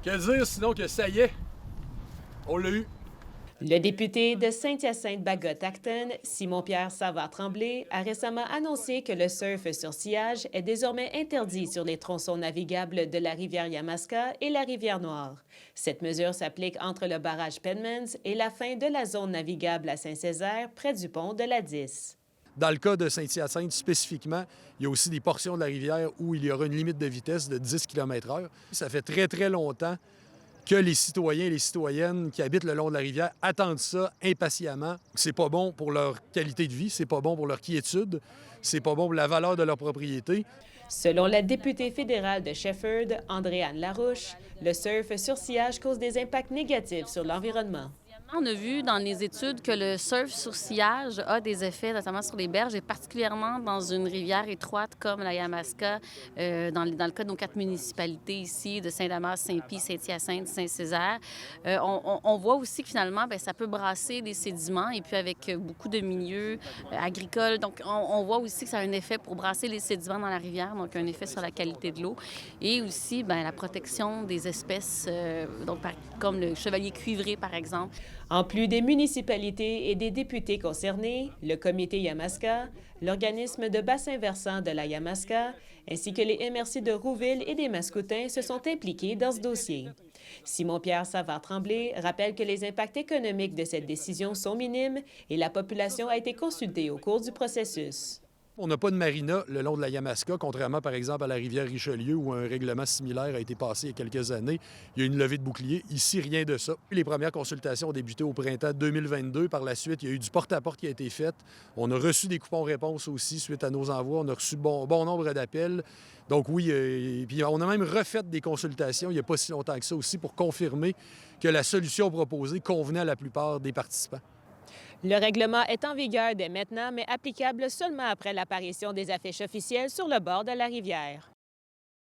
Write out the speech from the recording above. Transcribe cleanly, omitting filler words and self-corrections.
Que dire sinon que ça y est, on l'a eu. Le député de Saint-Hyacinthe-Bagotte-Acton, Simon-Pierre Savard-Tremblay, a récemment annoncé que le surf sur sillage est désormais interdit sur les tronçons navigables de la rivière Yamaska et la rivière Noire. Cette mesure s'applique entre le barrage Penmans et la fin de la zone navigable à Saint-Césaire, près du pont de la 10. Dans le cas de Saint-Hyacinthe spécifiquement, il y a aussi des portions de la rivière où il y aura une limite de vitesse de 10 km/h. Ça fait très, très longtemps que les citoyens et les citoyennes qui habitent le long de la rivière attendent ça impatiemment. C'est pas bon pour leur qualité de vie, c'est pas bon pour leur quiétude, c'est pas bon pour la valeur de leur propriété. Selon la députée fédérale de Shefford, Andréane Larouche, le surf sur sillage cause des impacts négatifs sur l'environnement. On a vu dans les études que le surf sur sillage a des effets, notamment sur les berges, et particulièrement dans une rivière étroite comme la Yamaska, dans le cas de nos 4 municipalités ici, de Saint-Damas, Saint-Pie, Saint-Hyacinthe, Saint-Césaire. On voit aussi que finalement, bien, ça peut brasser des sédiments, et puis avec beaucoup de milieux agricoles. Donc, on voit aussi que ça a un effet pour brasser les sédiments dans la rivière, donc un effet sur la qualité de l'eau. Et aussi, bien, la protection des espèces, donc, comme le chevalier cuivré, par exemple. En plus des municipalités et des députés concernés, le comité Yamaska, l'organisme de bassin versant de la Yamaska, ainsi que les MRC de Rouville et des Mascoutins se sont impliqués dans ce dossier. Simon-Pierre Savard-Tremblay rappelle que les impacts économiques de cette décision sont minimes et la population a été consultée au cours du processus. On n'a pas de marina le long de la Yamaska, contrairement par exemple à la rivière Richelieu où un règlement similaire a été passé il y a quelques années. Il y a une levée de bouclier. Ici, rien de ça. Les premières consultations ont débuté au printemps 2022. Par la suite, il y a eu du porte-à-porte qui a été fait. On a reçu des coupons-réponses aussi suite à nos envois. On a reçu bon nombre d'appels. Donc oui, et puis on a même refait des consultations il n'y a pas si longtemps que ça aussi pour confirmer que la solution proposée convenait à la plupart des participants. Le règlement est en vigueur dès maintenant, mais applicable seulement après l'apparition des affiches officielles sur le bord de la rivière.